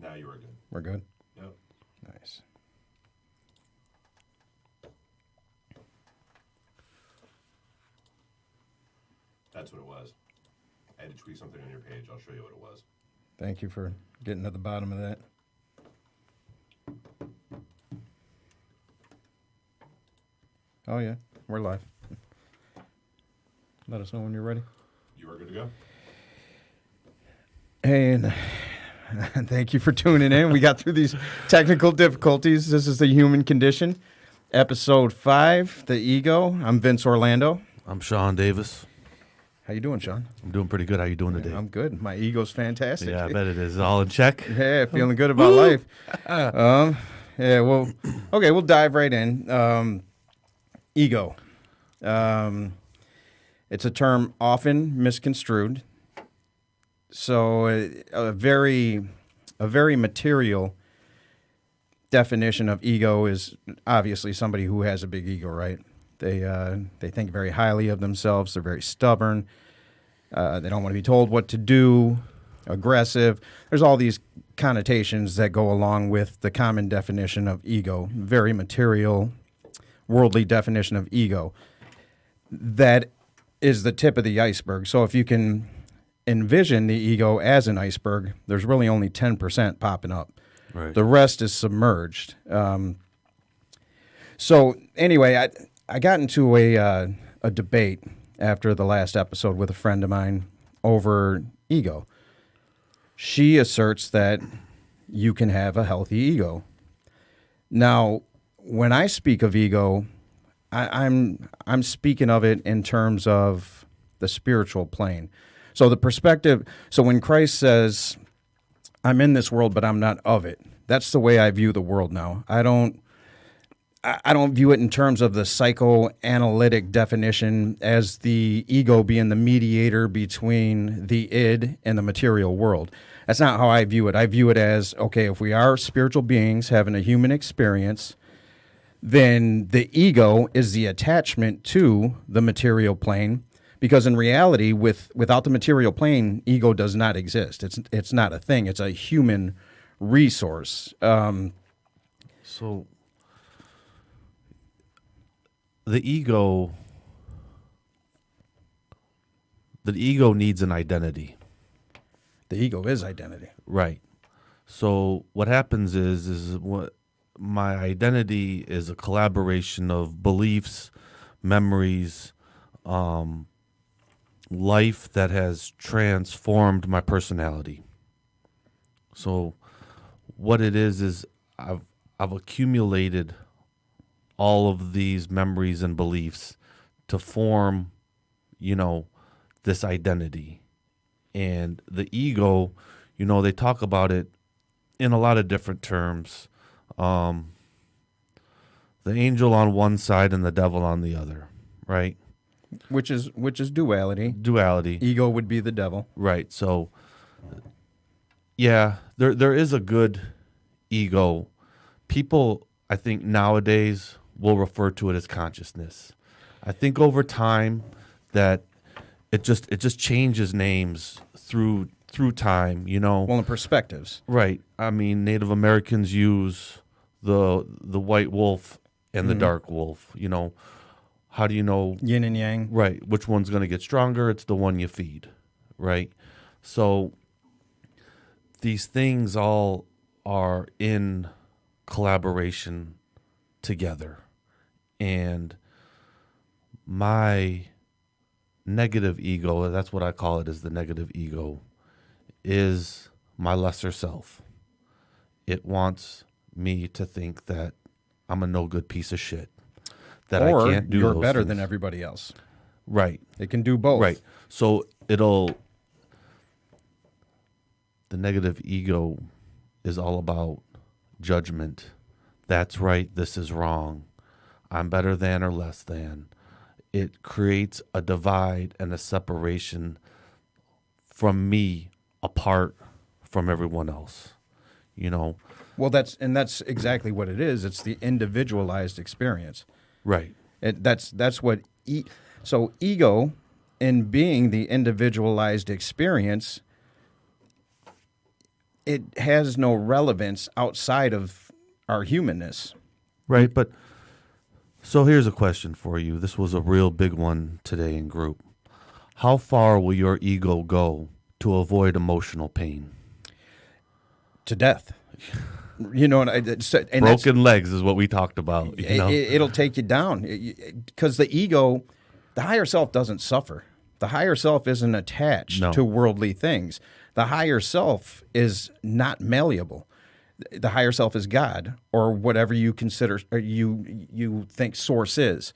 Yeah, you were good. We're good? Yep. Nice. That's what it was. I had to tweak something on your page. I'll show you what it was. Thank you for getting to the bottom of that. Oh, yeah. We're live. Let us know when you're ready. You are good to go? Hey, and thank you for tuning in. We got through these technical difficulties. This is the human condition. Episode 5, The Ego. I'm Vince Orlando. I'm Sean Davis. How you doing, Sean? I'm doing pretty good. How you doing today? I'm good. My ego's fantastic. Yeah, I bet it is. All in check? Yeah, feeling good about life. Yeah, well, okay, we'll dive right in. Ego. It's a term often misconstrued. So a very material definition of ego is obviously somebody who has a big ego, right? They think very highly of themselves. They're very stubborn. They don't want to be told what to do. Aggressive. There's all these connotations that go along with the common definition of ego. Very material, worldly definition of ego. That is the tip of the iceberg. So if you can envision the ego as an iceberg, there's really only 10% popping up. Right. The rest is submerged. So anyway, I got into a debate after the last episode with a friend of mine over ego. She asserts that you can have a healthy ego. Now, when I speak of ego, I'm speaking of it in terms of the spiritual plane. So the perspective, so when Christ says, I'm in this world, but I'm not of it, that's the way I view the world now. I don't view it in terms of the psychoanalytic definition as the ego being the mediator between the id and the material world. That's not how I view it. I view it as, okay, if we are spiritual beings having a human experience, then the ego is the attachment to the material plane, because in reality, without the material plane, ego does not exist. It's not a thing. It's a human resource. So the ego needs an identity. The ego is identity. Right. So what happens is what my identity is a collaboration of beliefs, memories, life that has transformed my personality. So what it is I've accumulated all of these memories and beliefs to form, this identity. And the ego, they talk about it in a lot of different terms. The angel on one side and the devil on the other, right? Which is duality. Duality. Ego would be the devil. Right. So, yeah, there is a good ego. People, I think nowadays will refer to it as consciousness. I think over time that it just changes names through time, Well, in perspectives. Right. I mean, Native Americans use the white wolf and the dark wolf. How do you know? Yin and yang. Right. Which one's going to get stronger? It's the one you feed. Right. So these things all are in collaboration together. And my negative ego, that's what I call it, is the negative ego, is my lesser self. It wants me to think that I'm a no good piece of shit. That or I can't do you're those better things. than everybody else. Right. It can do both. Right. So the negative ego is all about judgment. That's right. This is wrong. I'm better than or less than. It creates a divide and a separation from me apart from everyone else. Well, that's exactly what it is. It's the individualized experience. Right. That's what. So ego, in being the individualized experience, it has no relevance outside of our humanness. Right, but so here's a question for you. This was a real big one today in group. How far will your ego go to avoid emotional pain? To death. You know, and broken legs is what we talked about. You know? It'll take you down because the ego, the higher self doesn't suffer. The higher self isn't attached to worldly things. The higher self is not malleable. The higher self is God or whatever you consider or you think source is.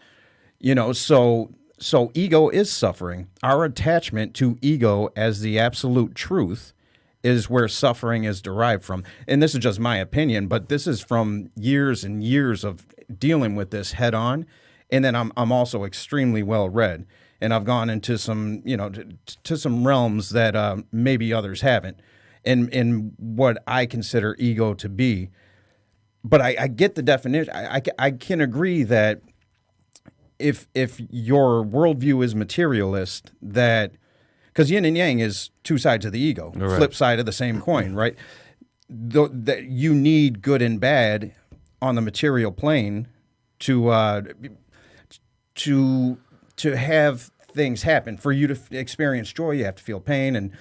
You know, so ego is suffering. Our attachment to ego as the absolute truth is where suffering is derived from. And this is just my opinion, but this is from years and years of dealing with this head on. And then I'm also extremely well read. And I've gone into some, you know, to some realms that maybe others haven't in what I consider ego to be. But I get the definition. I can agree that if your worldview is materialist, that because yin and yang is two sides of the ego, right. Flip side of the same coin, right? That you need good and bad on the material plane to have things happen. For you to experience joy, you have to feel pain, and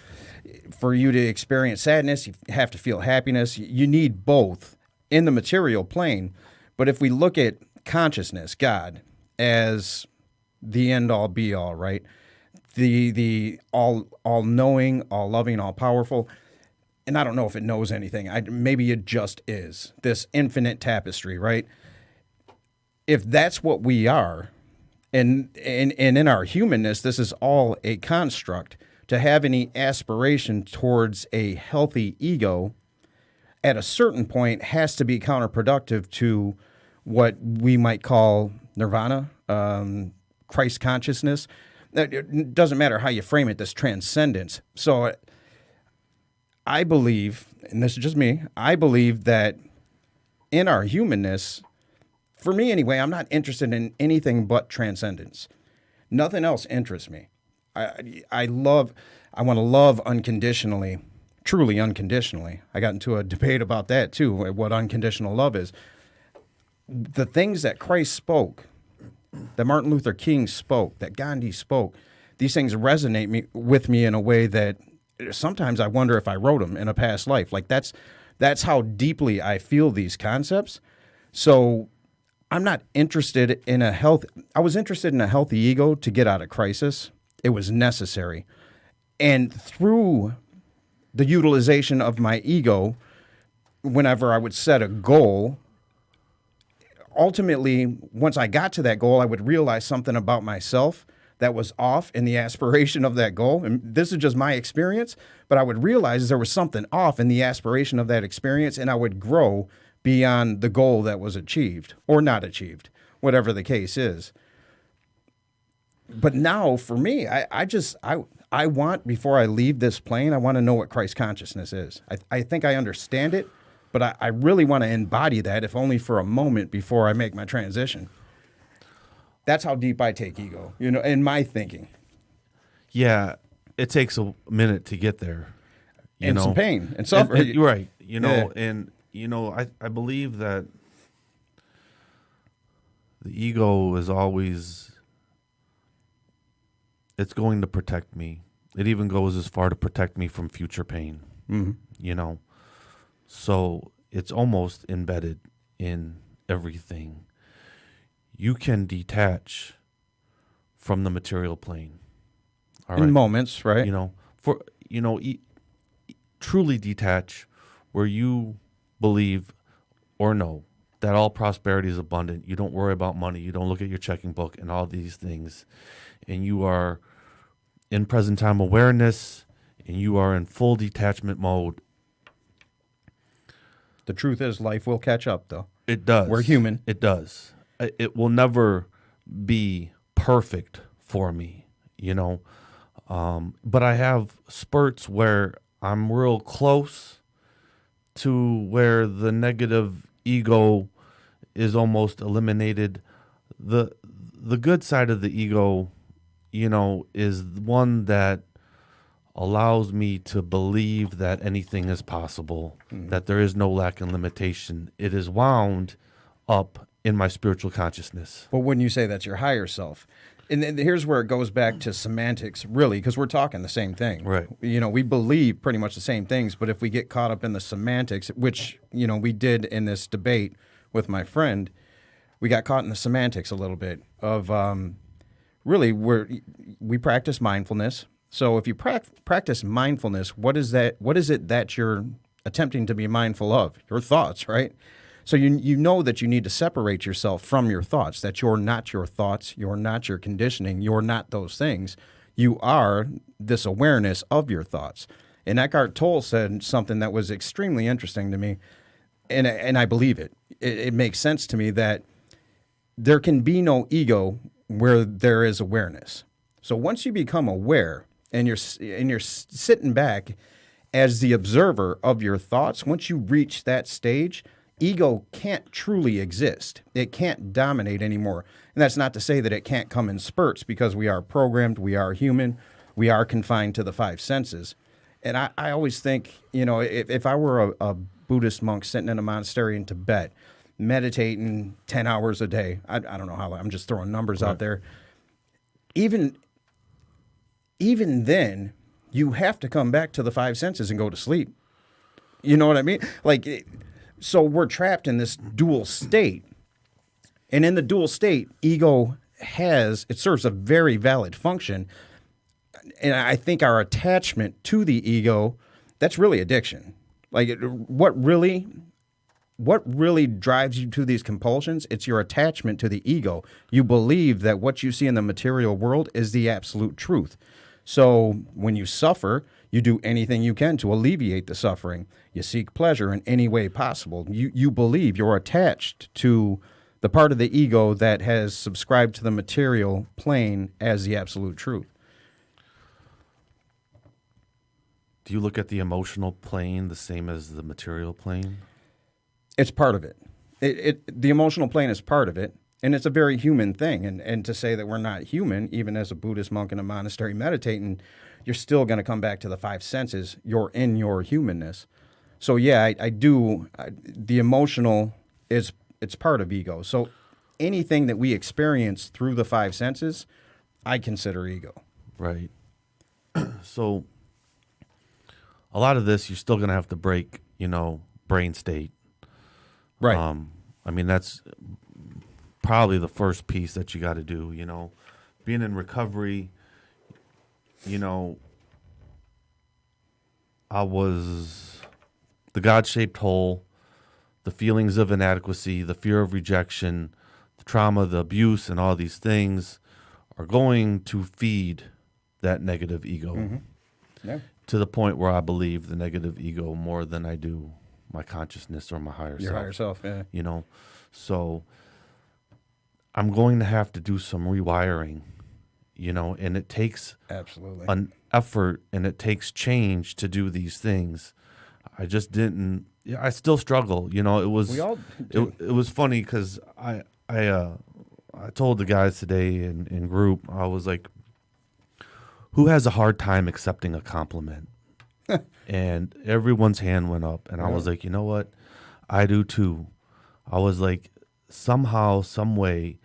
for you to experience sadness, you have to feel happiness. You need both in the material plane. But if we look at consciousness, God, as the end all be all, right? The all knowing, all loving, all powerful. And I don't know if it knows anything. Maybe it just is this infinite tapestry, right? If that's what we are, and in our humanness, this is all a construct. To have any aspiration towards a healthy ego at a certain point has to be counterproductive to what we might call nirvana, Christ consciousness. It doesn't matter how you frame it, this transcendence. So I believe, and this is just me, I believe that in our humanness, for me anyway, I'm not interested in anything but transcendence. Nothing else interests me. I want to love unconditionally, truly unconditionally. I got into a debate about that too, what unconditional love is. The things that Christ spoke, that Martin Luther King spoke, that Gandhi spoke, these things resonate with me in a way that sometimes I wonder if I wrote them in a past life. Like that's how deeply I feel these concepts. So I'm not interested in I was interested in a healthy ego to get out of crisis. It was necessary. And through the utilization of my ego, whenever I would set a goal, ultimately, once I got to that goal, I would realize something about myself that was off in the aspiration of that goal. And this is just my experience, but I would realize there was something off in the aspiration of that experience, and I would grow beyond the goal that was achieved or not achieved, whatever the case is. But now, for me, I want, before I leave this plane, I want to know what Christ consciousness is. I think I understand it, but I really want to embody that, if only for a moment, before I make my transition. That's how deep I take ego, you know, in my thinking. Yeah, it takes a minute to get there. And some pain and suffering. You're right. You know, yeah. And, you know, I believe that the ego is always... it's going to protect me. It even goes as far to protect me from future pain, you know. So it's almost embedded in everything. You can detach from the material plane. All right? In moments, right? You know, truly detach where you believe or know that all prosperity is abundant. You don't worry about money. You don't look at your checking book and all these things. And you are in present time awareness, and you are in full detachment mode. The truth is, life will catch up, though. It does. We're human. It does. It will never be perfect for me, you know. But I have spurts where I'm real close to where the negative ego is almost eliminated. The good side of the ego, you know, is one that allows me to believe that anything is possible, that there is no lack and limitation. It is wound up in my spiritual consciousness. But wouldn't you say that's your higher self? And then here's where it goes back to semantics, really, because we're talking the same thing. Right. You know, we believe pretty much the same things, but if we get caught up in the semantics, which, you know, we did in this debate with my friend, we got caught in the semantics a little bit of really we practice mindfulness. So if you practice mindfulness, what is that? What is it that you're attempting to be mindful of? Your thoughts, right? So you know that you need to separate yourself from your thoughts, that you're not your thoughts, you're not your conditioning, you're not those things. You are this awareness of your thoughts. And Eckhart Tolle said something that was extremely interesting to me, and I believe it. It makes sense to me that there can be no ego where there is awareness. So once you become aware and you're sitting back as the observer of your thoughts, once you reach that stage, ego can't truly exist. It can't dominate anymore. And that's not to say that it can't come in spurts, because we are programmed, we are human, we are confined to the five senses. And I always think, you know, if I were a Buddhist monk sitting in a monastery in Tibet, meditating 10 hours a day, I don't know how long, I'm just throwing numbers out there. Even then, you have to come back to the five senses and go to sleep. You know what I mean? Like, so we're trapped in this dual state. And in the dual state, ego it serves a very valid function. And I think our attachment to the ego, that's really addiction. Like, what really drives you to these compulsions? It's your attachment to the ego. You believe that what you see in the material world is the absolute truth. So when you suffer, you do anything you can to alleviate the suffering. You seek pleasure in any way possible. You believe you're attached to the part of the ego that has subscribed to the material plane as the absolute truth. Do you look at the emotional plane the same as the material plane? It's part of it. The emotional plane is part of it, and it's a very human thing. And to say that we're not human, even as a Buddhist monk in a monastery meditating, you're still going to come back to the five senses. You're in your humanness. So yeah, I do. The emotional it's part of ego. So anything that we experience through the five senses, I consider ego. Right. So a lot of this, you're still going to have to break, brain state. Right. I mean, that's probably the first piece that you got to do, being in recovery, I was the God-shaped hole, the feelings of inadequacy, the fear of rejection, the trauma, the abuse, and all these things are going to feed that negative ego. Mm-hmm. Yeah. To the point where I believe the negative ego more than I do my consciousness or my higher self. Your higher self, yeah. So I'm going to have to do some rewiring, and it takes absolutely an effort and it takes change to do these things. I just didn't. I still struggle. It was. We all do. It was funny because I told the guys today in group, I was like, who has a hard time accepting a compliment? And everyone's hand went up, and I was like, you know what? I do too. I was like, somehow, some way,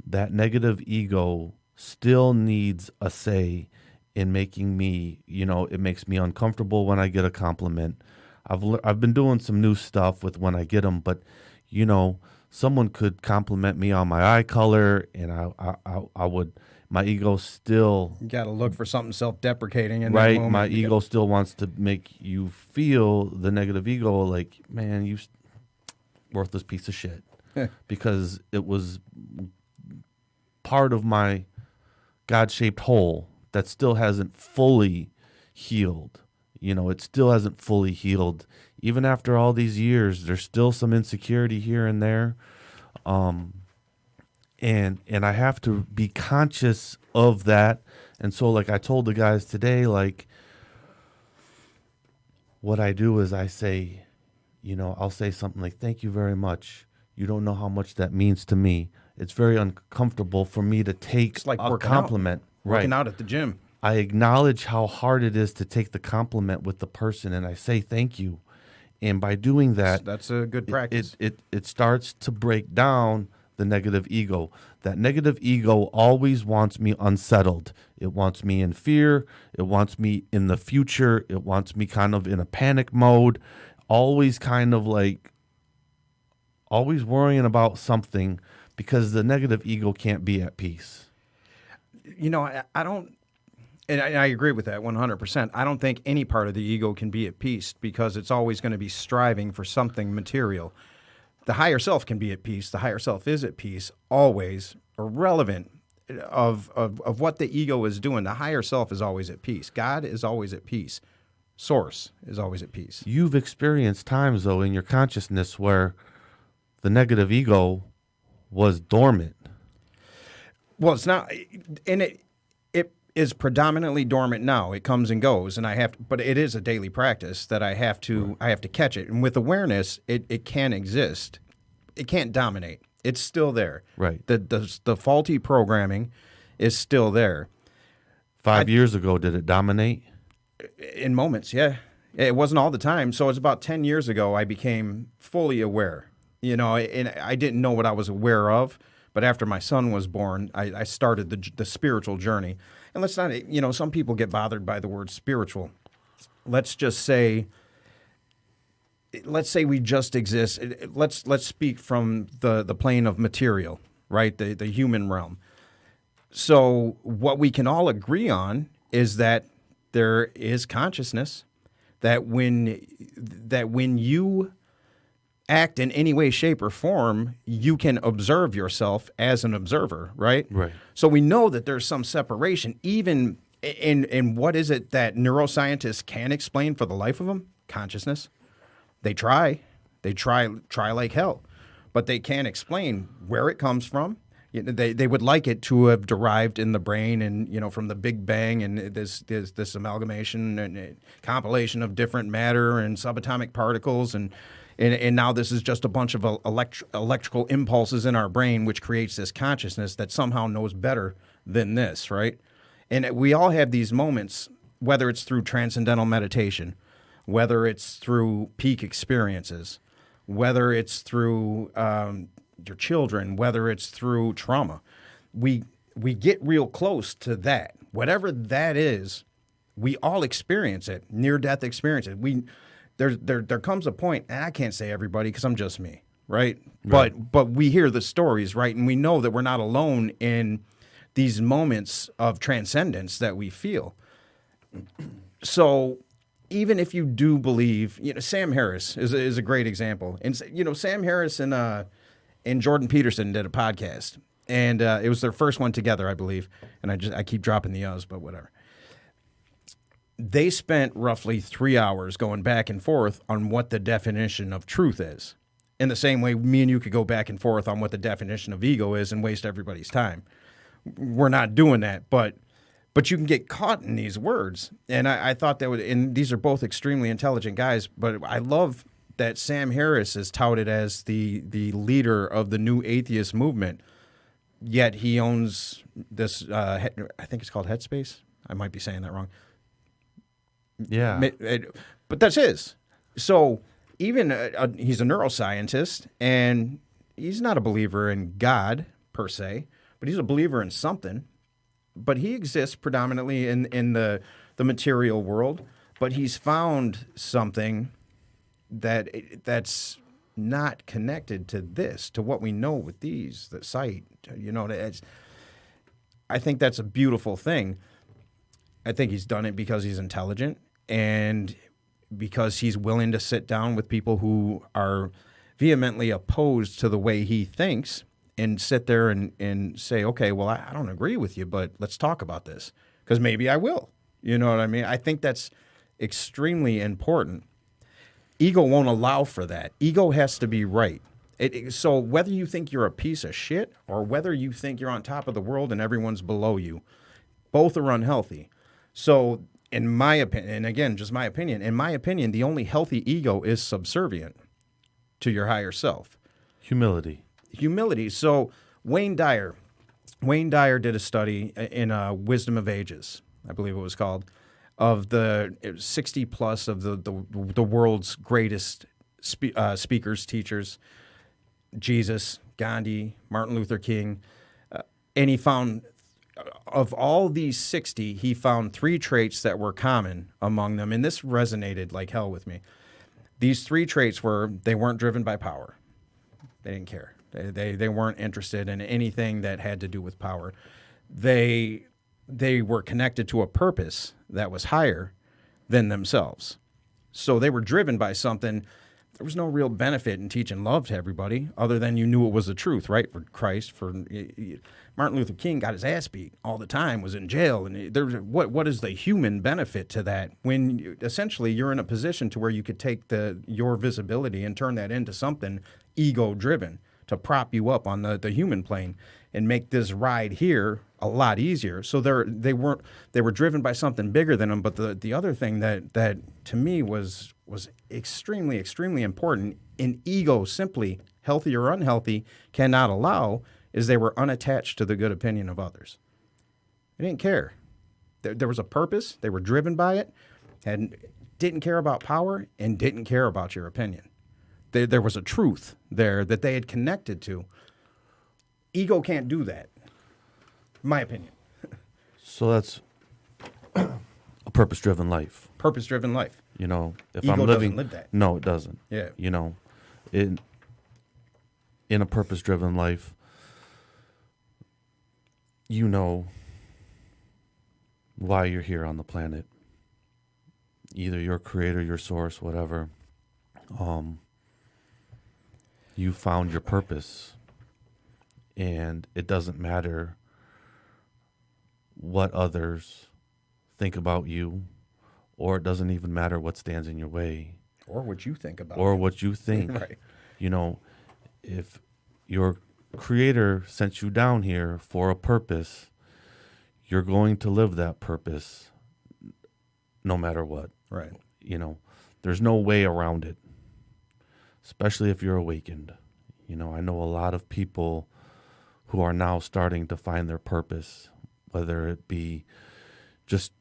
that negative ego still needs a say in making me, it makes me uncomfortable when I get a compliment. I've been doing some new stuff with when I get them, but, someone could compliment me on my eye color, and I would. My ego still... You got to look for something self-deprecating in right, that moment. My ego still wants to make you feel the negative ego like, man, you worthless piece of shit. Because it was part of my God-shaped hole that still hasn't fully healed. It still hasn't fully healed. Even after all these years, there's still some insecurity here and there. And I have to be conscious of that. And so, like I told the guys today, like, what I do is I say, I'll say something like, thank you very much. You don't know how much that means to me. It's very uncomfortable for me to take it's like a compliment. Working out at the gym. I acknowledge how hard it is to take the compliment with the person, and I say thank you. And by doing that, That's a good practice. it starts to break down the negative ego. That negative ego always wants me unsettled. It wants me in fear. It wants me in the future. It wants me kind of in a panic mode, always kind of like always worrying about something, because the negative ego can't be at peace. I don't, and I agree with that 100%. I don't think any part of the ego can be at peace because it's always going to be striving for something material. The higher self can be at peace. The higher self is at peace, always, irrelevant of what the ego is doing. The higher self is always at peace. God is always at peace. Source is always at peace. You've experienced times, though, in your consciousness where the negative ego was dormant. Well, it's not, and it is predominantly dormant now. It comes and goes, and but it is a daily practice that I have to catch it. And with awareness, it can exist. It can't dominate. It's still there. Right. The faulty programming is still there. 5 years ago, did it dominate? In moments, yeah. It wasn't all the time. So it's about 10 years ago I became fully aware. And I didn't know what I was aware of. But after my son was born, I started the spiritual journey. And let's not, some people get bothered by the word spiritual. Let's say we just exist. Let's speak from the plane of material, right? The human realm. So what we can all agree on is that there is consciousness, that when you act in any way, shape, or form, you can observe yourself as an observer, right? Right. So we know that there's some separation, even in what is it that neuroscientists can explain for the life of them? Consciousness. They try like hell, but they can't explain where it comes from. They would like it to have derived in the brain and, from the Big Bang and this amalgamation and compilation of different matter and subatomic particles and now this is just a bunch of electrical impulses in our brain, which creates this consciousness that somehow knows better than this, right? And we all have these moments, whether it's through transcendental meditation, whether it's through peak experiences, whether it's through your children, whether it's through trauma. We get real close to that. Whatever that is, we all experience it, near-death experiences. There comes a point, and I can't say everybody because I'm just me, right? But we hear the stories, right? And we know that we're not alone in these moments of transcendence that we feel. So even if you do believe, Sam Harris is a great example. And, Sam Harris and Jordan Peterson did a podcast. And it was their first one together, I believe. And I keep dropping the O's, but whatever. They spent roughly 3 hours going back and forth on what the definition of truth is. In the same way, me and you could go back and forth on what the definition of ego is and waste everybody's time. We're not doing that, but you can get caught in these words. And I thought that and these are both extremely intelligent guys, but I love that Sam Harris is touted as the leader of the new atheist movement, yet he owns this, I think it's called Headspace. I might be saying that wrong. Yeah. But that's his. So even he's a neuroscientist, and he's not a believer in God per se, but he's a believer in something. But he exists predominantly in the material world, but he's found something that's not connected to this, to what we know with these, the sight. I think that's a beautiful thing. I think he's done it because he's intelligent and because he's willing to sit down with people who are vehemently opposed to the way he thinks and sit there and say, okay, well, I don't agree with you, but let's talk about this because maybe I will. You know what I mean? I think that's extremely important. Ego won't allow for that. Ego has to be right. So whether you think you're a piece of shit or whether you think you're on top of the world and everyone's below you, both are unhealthy. So in my opinion, and again, just my opinion, in my opinion, the only healthy ego is subservient to your higher self. Humility. So Wayne Dyer did a study in Wisdom of Ages, I believe it was called, of it was 60 plus of the world's greatest speakers, teachers, Jesus, Gandhi, Martin Luther King, and he found, of all these 60, he found 3 traits that were common among them, and this resonated like hell with me. These 3 traits were they weren't driven by power. They didn't care. They weren't interested in anything that had to do with power. They were connected to a purpose that was higher than themselves. So they were driven by something. There was no real benefit in teaching love to everybody other than you knew it was the truth, right? For Christ, for Martin Luther King got his ass beat all the time, was in jail. And what is the human benefit to that when essentially you're in a position to where you could take your visibility and turn that into something ego-driven to prop you up on the human plane and make this ride here a lot easier. So they were driven by something bigger than them. But the other thing that to me was extremely, extremely important, and ego simply, healthy or unhealthy, cannot allow, is they were unattached to the good opinion of others. They didn't care. There was a purpose. They were driven by it and didn't care about power and didn't care about your opinion. There was a truth there that they had connected to. Ego can't do that, my opinion. So that's a purpose-driven life. Purpose-driven life. You know, if Ego I'm living, doesn't live that. No, it doesn't. Yeah. You know, in a purpose-driven life, you know why you're here on the planet. Either your creator, your source, whatever. You found your purpose, and it doesn't matter what others think about you, or it doesn't even matter what stands in your way. Or what you think about Or it. what you think. Right. You know, if your creator sent you down here for a purpose, you're going to live that purpose no matter what. Right. You know, there's no way around it, especially if you're awakened. You know, I know a lot of people who are now starting to find their purpose, whether it be just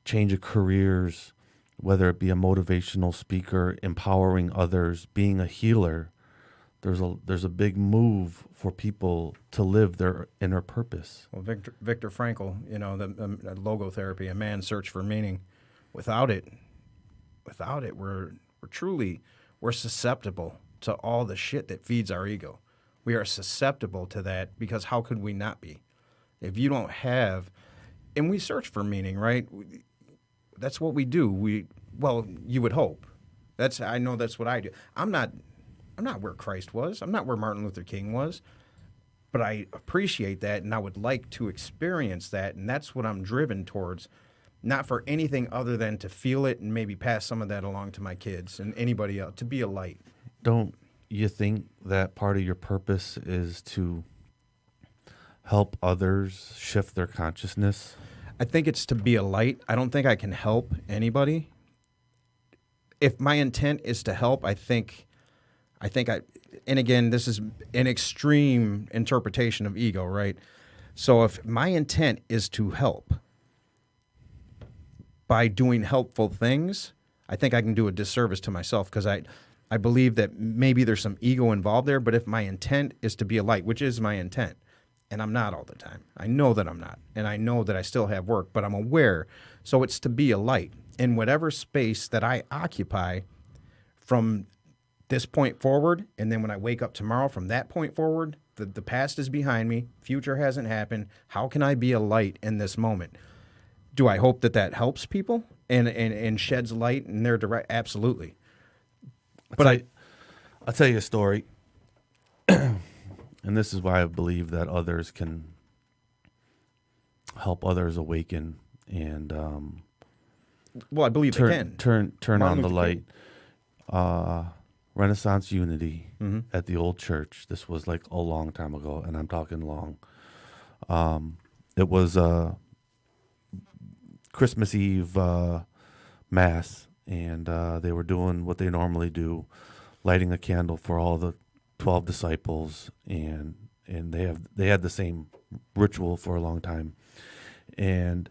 change of careers, whether it be a motivational speaker, empowering others, being a healer. There's a big move for people to live their inner purpose. Well, Viktor Frankl, you know, the logotherapy, a man's search for meaning. Without it, we're susceptible to all the shit that feeds our ego. We are susceptible to that because how could we not be? If you don't have, and we search for meaning, right? That's what we do. Well, you would hope. I know that's what I do. I'm not where Christ was. I'm not where Martin Luther King was. But I appreciate that, and I would like to experience that, and that's what I'm driven towards. Not for anything other than to feel it and maybe pass some of that along to my kids and anybody else, to be a light. Don't you think that part of your purpose is to help others shift their consciousness? I think it's to be a light. I don't think I can help anybody. If my intent is to help, and again, this is an extreme interpretation of ego, right? So if my intent is to help by doing helpful things, I think I can do a disservice to myself because I believe that maybe there's some ego involved there, but if my intent is to be a light, which is my intent, and I'm not all the time. I know that I'm not, and I know that I still have work, but I'm aware. So it's to be a light in whatever space that I occupy from this point forward, and then when I wake up tomorrow from that point forward, the past is behind me, future hasn't happened. How can I be a light in this moment? Do I hope that helps people and sheds light in their direct? Absolutely. But I'll tell you a story, and this is why I believe that others can help others awaken and I believe they can turn on the light. Renaissance Unity at the old church. This was like a long time ago, and I'm talking long. It was Christmas Eve Mass, and they were doing what they normally do, lighting a candle for all the 12 disciples, and they had the same ritual for a long time. And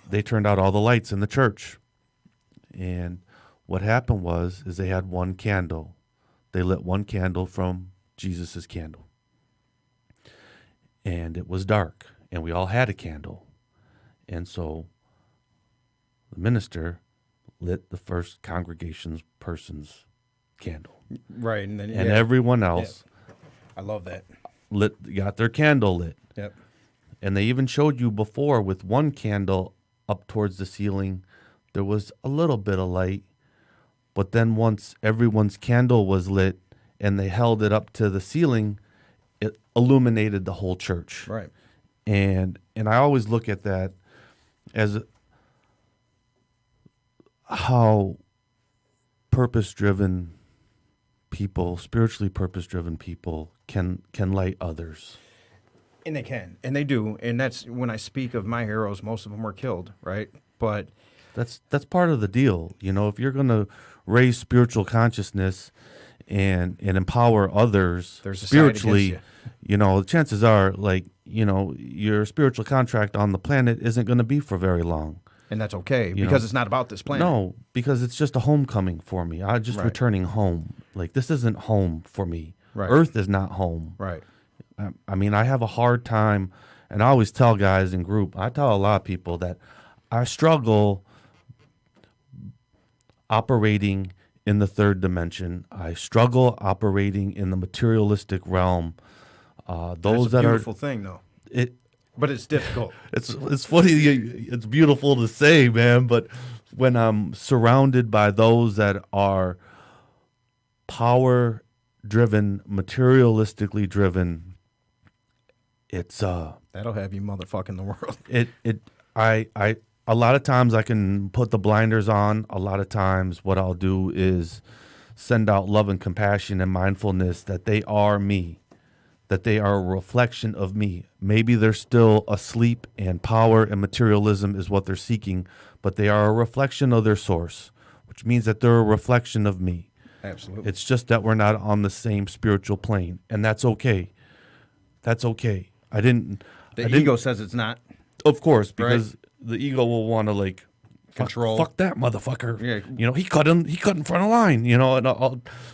they turned out all the lights in the church. And what happened is they had one candle. They lit one candle from Jesus's candle. And it was dark, and we all had a candle. And so the minister lit the first congregation's person's candle. Right. And then And everyone else I love that. got their candle lit. Yep. And they even showed you before with one candle up towards the ceiling, there was a little bit of light. But then once everyone's candle was lit and they held it up to the ceiling, it illuminated the whole church. Right. And I always look at that as how purpose-driven people, spiritually purpose-driven people can light others. And they can, and they do, and that's when I speak of my heroes. Most of them were killed, right? But That's part of the deal. You know, if you're going to raise spiritual consciousness and empower others There's a side spiritually, against you know, chances are, like, you know, your spiritual contract on the planet isn't going to be for very long. and that's okay You because know, it's not about this planet. No, because it's just a homecoming for me. I'm just Right. returning home. Like, this isn't home for me. Right. Earth is not home. Right. I mean, I have a hard time, and I always tell guys in group, I tell a lot of people that I struggle operating in the third dimension. I struggle operating in the materialistic realm. That's Those a that are beautiful thing, though. But it's difficult. it's funny, it's beautiful to say, man, but when I'm surrounded by those that are power driven, materialistically driven, it's That'll have you motherfucking the world. I a lot of times I can put the blinders on. A lot of times what I'll do is send out love and compassion and mindfulness that they are me, that they are a reflection of me. Maybe they're still asleep and power and materialism is what they're seeking, but they are a reflection of their source, which means that they're a reflection of me. Absolutely. It's just that we're not on the same spiritual plane, and that's okay. That's okay. The ego says it's not. Of course, because the ego will want to, like, Control. Fuck that motherfucker. Yeah. You know, he cut in front of line. You know, and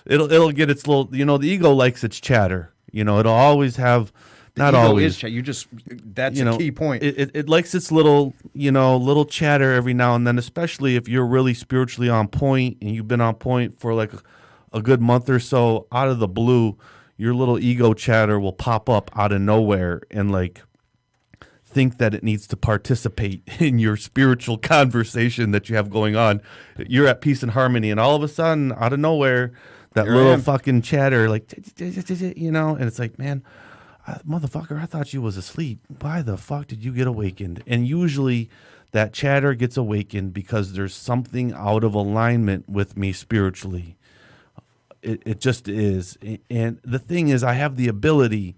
it'll get its little. You know, the ego likes its chatter. You know, it'll always have. Not ego always. That's a key point. It likes its little, little chatter every now and then, especially if you're really spiritually on point and you've been on point for like a good month or so. Out of the blue, your little ego chatter will pop up out of nowhere and, like, think that it needs to participate in your spiritual conversation that you have going on. You're at peace and harmony, and all of a sudden, out of nowhere, that Here I little am. fucking chatter, like, and it's like, man, motherfucker, I thought you was asleep. Why the fuck did you get awakened? And usually that chatter gets awakened because there's something out of alignment with me spiritually. It just is. And the thing is, I have the ability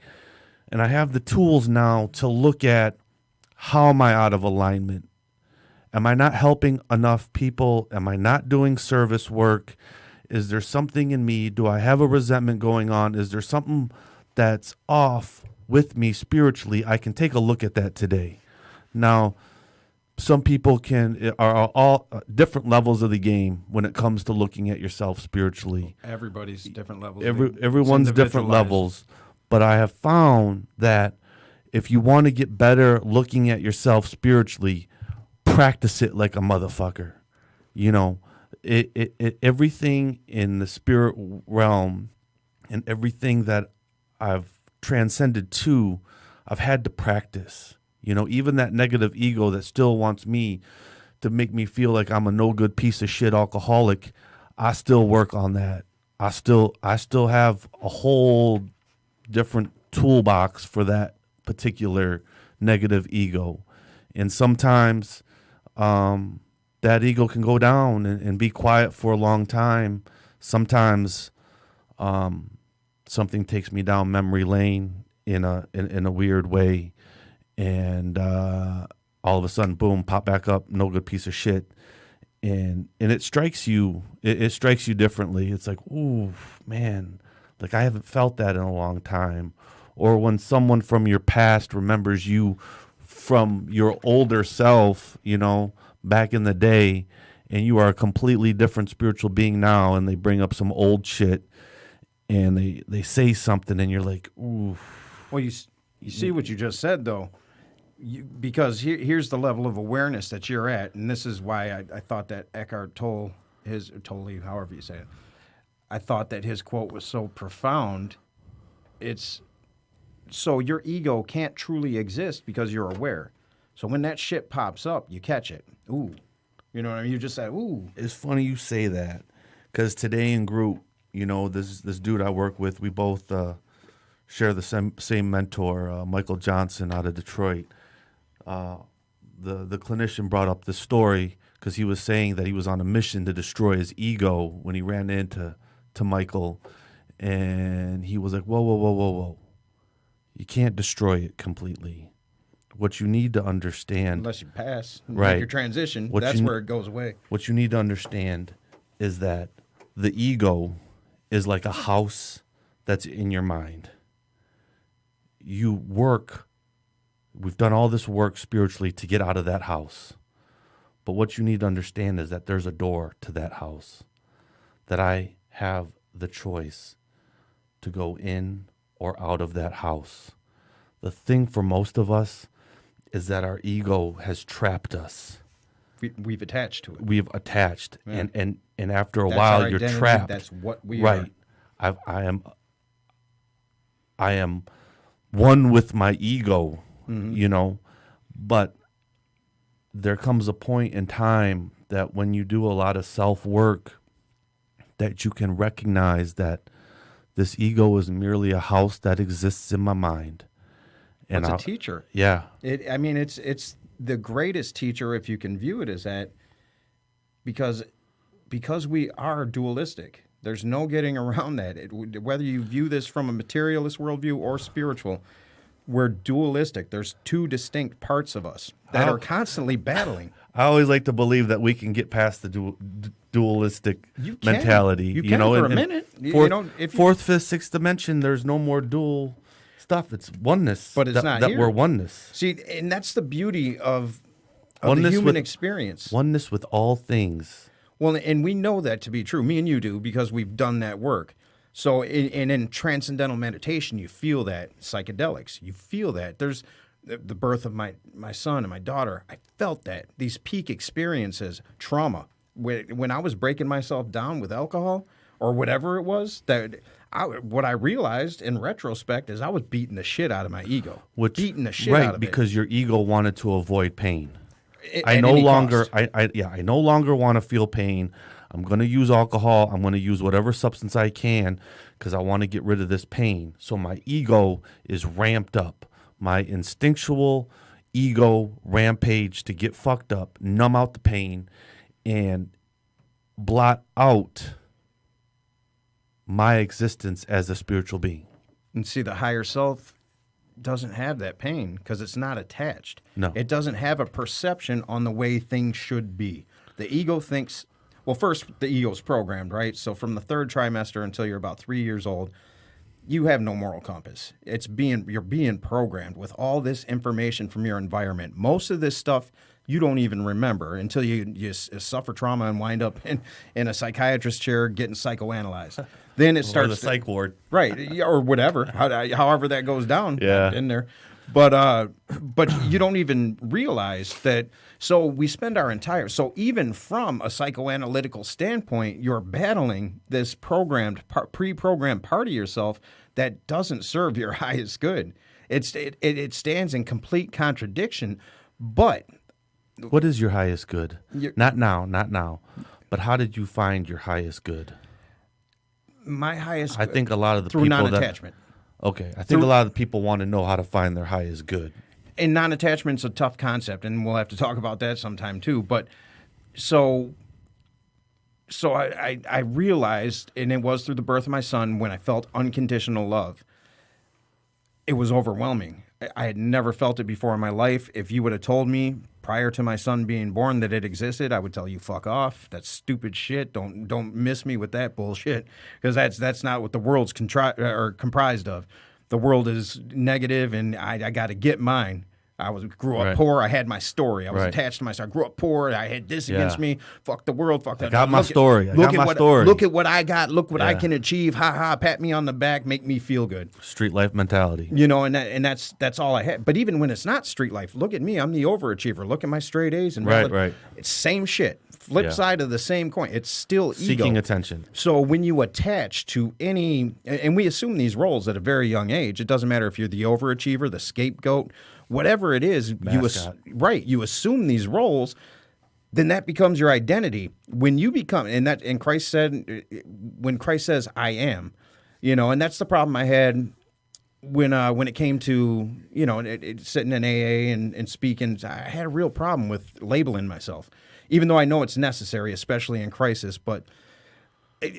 and I have the tools now to look at, how am I out of alignment? Am I not helping enough people? Am I not doing service work? Is there something in me? Do I have a resentment going on? Is there something that's off with me spiritually? I can take a look at that today. Now, some people are all different levels of the game when it comes to looking at yourself spiritually. Everybody's different levels. Everyone's different levels. But I have found that if you want to get better looking at yourself spiritually, practice it like a motherfucker. You know, everything in the spirit realm and everything that I've transcended to, I've had to practice. You know, even that negative ego that still wants me to make me feel like I'm a no good piece of shit alcoholic, I still work on that. I still have a whole different toolbox for that particular negative ego. And sometimes that ego can go down and be quiet for a long time. Sometimes something takes me down memory lane in a weird way, and all of a sudden, boom, pop back up, no good piece of shit. And it strikes you. It strikes you differently. It's like, ooh, man, like I haven't felt that in a long time. Or when someone from your past remembers you from your older self, back in the day, and you are a completely different spiritual being now, and they bring up some old shit, and they say something, and you're like, ooh. Well, you see what you just said, though, because here's the level of awareness that you're at, and this is why I thought that Eckhart Tolle, however you say it, I thought that his quote was so profound. It's so your ego can't truly exist because you're aware. So when that shit pops up, you catch it. Ooh. You know what I mean? You just say, ooh. It's funny you say that, because today in group, this dude I work with, we both share the same mentor, Michael Johnson out of Detroit. The clinician brought up this story because he was saying that he was on a mission to destroy his ego when he ran into Michael, and he was like, whoa. You can't destroy it completely. What you need to understand... Unless you pass. Right. Your transition, that's where it goes away. What you need to understand is that the ego is like a house that's in your mind. You work... We've done all this work spiritually to get out of that house. But what you need to understand is that there's a door to that house. That I have the choice to go in or out of that house. The thing for most of us is that our ego has trapped us. We've attached to it. We've attached, Yeah. and after a That's while our you're identity. trapped. That's what we right. are. I am one with my ego, Mm-hmm. But there comes a point in time that when you do a lot of self-work, that you can recognize that this ego is merely a house that exists in my mind. And It's a teacher. Yeah. It's the greatest teacher, if you can view it as that, because we are dualistic. There's no getting around that. Whether you view this from a materialist worldview or spiritual, we're dualistic. There's two distinct parts of us that are constantly battling. I always like to believe that we can get past the dualistic You can. mentality. You can for a minute. Fourth, fifth, sixth dimension, there's no more dual stuff. It's oneness. But it's not that here. we're oneness. See, and that's the beauty of Oneness the human with- experience. Oneness with all things. Well, and we know that to be true. Me and you do, because we've done that work. So in transcendental meditation, you feel that. Psychedelics, you feel that. There's the birth of my son and my daughter. I felt that. These peak experiences, trauma. When I was breaking myself down with alcohol or whatever it was, what I realized in retrospect is I was beating the shit out of my ego. Beating the shit out of it. Because your ego wanted to avoid pain. At any cost. I no longer want to feel pain. I'm going to use alcohol. I'm going to use whatever substance I can because I want to get rid of this pain. So my ego is ramped up. My instinctual ego rampage to get fucked up, numb out the pain, and blot out my existence as a spiritual being. And see, the higher self doesn't have that pain because it's not attached. No. It doesn't have a perception on the way things should be. The ego thinks, well, first, the ego's programmed, right? So from the third trimester until you're about 3 years old, you have no moral compass. You're being programmed with all this information from your environment. Most of this stuff you don't even remember until you suffer trauma and wind up in a psychiatrist's chair getting psychoanalyzed. Then it starts or the psych ward, right? Or whatever, however that goes down. Yeah. In there, but you don't even realize that. So we spend our entire. So even from a psychoanalytical standpoint, you're battling this pre-programmed part of yourself that doesn't serve your highest good. It stands in complete contradiction, but. What is your highest good? Not now. But how did you find your highest good? My highest I think a lot of the through people non-attachment. Okay. I think a lot of the people want to know how to find their highest good. And non-attachment's a tough concept, and we'll have to talk about that sometime too. But so I realized, and it was through the birth of my son, when I felt unconditional love. It was overwhelming. I had never felt it before in my life. If you would have told me prior to my son being born that it existed, I would tell you, fuck off. That's stupid shit. Don't miss me with that bullshit, because that's not what the world's comprised of. The world is negative, and I got to get mine. Grew up Right. poor. I had my story. I was Right. attached to my story. I grew up poor. I had this Yeah. against me. Fuck the world. Fuck that. got my story. I Look got at my what, story. Look at what I got. Look what I Yeah. can achieve. Ha ha. Pat me on the back. Make me feel good. Street life mentality. You know, and that's all I had. But even when it's not street life, look at me. I'm the overachiever. Look at my straight A's and Right. It's same shit. Flip Yeah. side of the same coin. It's still Seeking ego. attention. So when you attach to any, and we assume these roles at a very young age, it doesn't matter if you're the overachiever, the scapegoat, whatever it is, Mascot. you assume these roles, then that becomes your identity. When you become, and Christ said, when Christ says, I am, you know, and that's the problem I had when it came to, you know, sitting in AA and speaking. I had a real problem with labeling myself, even though I know it's necessary, especially in crisis. But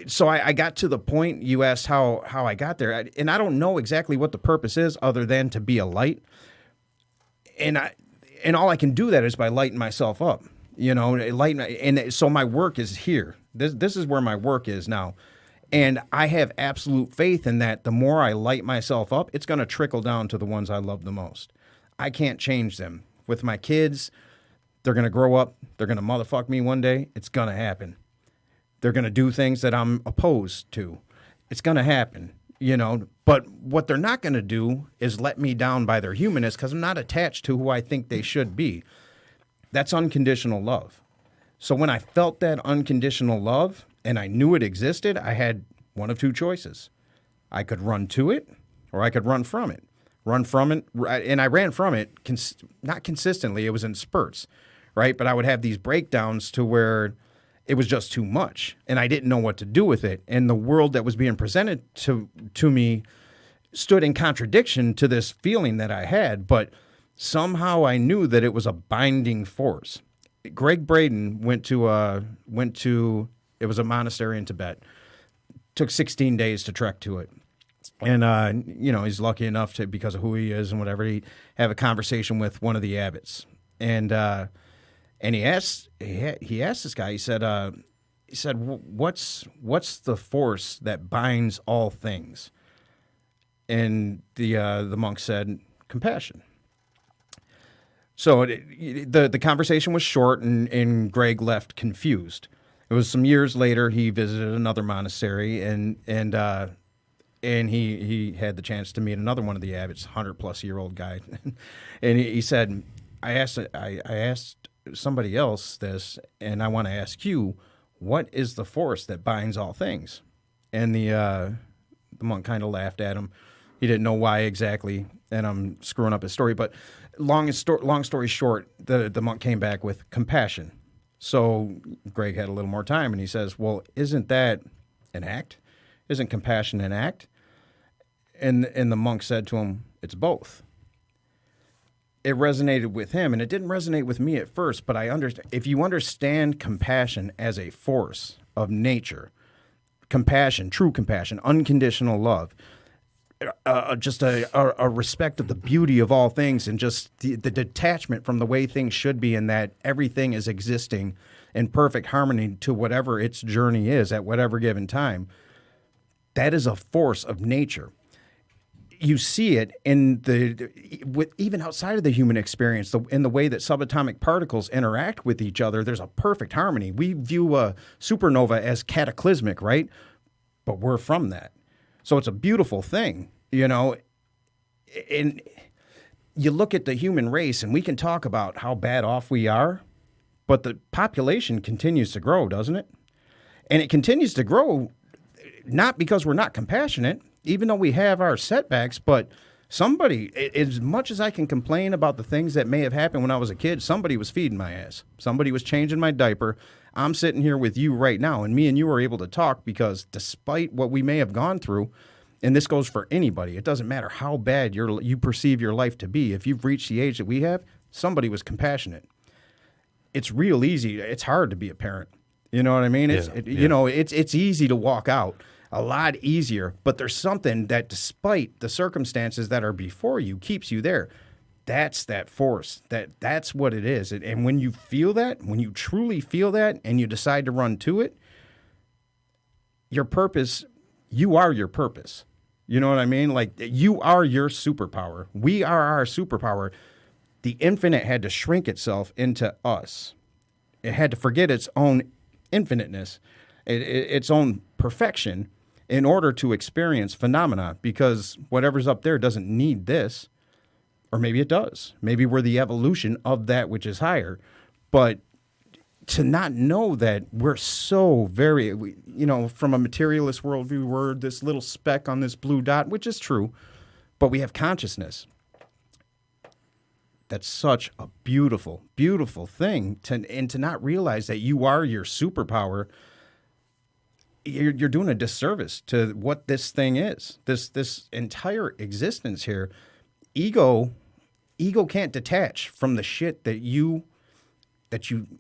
so I got to the point you asked how I got there, and I don't know exactly what the purpose is other than to be a light. And all I can do that is by lighting myself up, you know, and so my work is here. This is where my work is now. And I have absolute faith in that the more I light myself up, it's going to trickle down to the ones I love the most. I can't change them. With my kids, they're going to grow up. They're going to motherfuck me one day. It's going to happen. They're going to do things that I'm opposed to. It's going to happen, you know. But what they're not going to do is let me down by their humanness because I'm not attached to who I think they should be. That's unconditional love. So when I felt that unconditional love and I knew it existed, I had one of two choices. I could run to it or I could run from it. Run from it, and I ran from it, not consistently. It was in spurts, right? But I would have these breakdowns to where it was just too much, and I didn't know what to do with it. And the world that was being presented to me stood in contradiction to this feeling that I had, but somehow I knew that it was a binding force. Greg Braden went to it was a monastery in Tibet. Took 16 days to trek to it. And, you know, he's lucky enough to, because of who he is and whatever, he have a conversation with one of the abbots. And he asked this guy, he said, what's the force that binds all things? And the monk said, compassion. So the conversation was short, and Greg left confused. It was some years later, he visited another monastery, and he had the chance to meet another one of the abbots, 100-plus-year-old guy. And he said, I asked somebody else this, and I want to ask you, what is the force that binds all things? And the monk kind of laughed at him. He didn't know why exactly, and I'm screwing up his story. But long story short, the monk came back with compassion. So Greg had a little more time, and he says, well, isn't that an act? Isn't compassion an act? And the monk said to him, it's both. It resonated with him, and it didn't resonate with me at first, but I understand. If you understand compassion as a force of nature, compassion, true compassion, unconditional love, just a respect of the beauty of all things, and just the detachment from the way things should be, and that everything is existing in perfect harmony to whatever its journey is at whatever given time, that is a force of nature. You see it in even outside of the human experience, in the way that subatomic particles interact with each other. There's a perfect harmony. We view a supernova as cataclysmic, right? But we're from that. So it's a beautiful thing, you know. And you look at the human race, and we can talk about how bad off we are, but the population continues to grow, doesn't it? And it continues to grow not because we're not compassionate, even though we have our setbacks, but somebody, as much as I can complain about the things that may have happened when I was a kid, somebody was feeding my ass. Somebody was changing my diaper. I'm sitting here with you right now, and me and you are able to talk because despite what we may have gone through, and this goes for anybody, it doesn't matter how bad you perceive your life to be. If you've reached the age that we have, somebody was compassionate. It's real easy. It's hard to be a parent. You know what I mean? You know, it's easy to walk out. A lot easier, but there's something that, despite the circumstances that are before you, keeps you there. That's that force. That's what it is. And when you feel that, when you truly feel that, and you decide to run to it, your purpose, you are your purpose. You know what I mean? Like, you are your superpower. We are our superpower. the infinite had to shrink itself into us. It had to forget its own infiniteness, its own perfection, in order to experience phenomena, because whatever's up there doesn't need this. Or maybe it does. Maybe we're the evolution of that which is higher. But to not know that we're so very, from a materialist worldview, we're this little speck on this blue dot, which is true, but we have consciousness. That's such a beautiful, beautiful thing. And to not realize that you are your superpower, you're doing a disservice to what this thing is. This entire existence here. Ego can't detach from the shit that you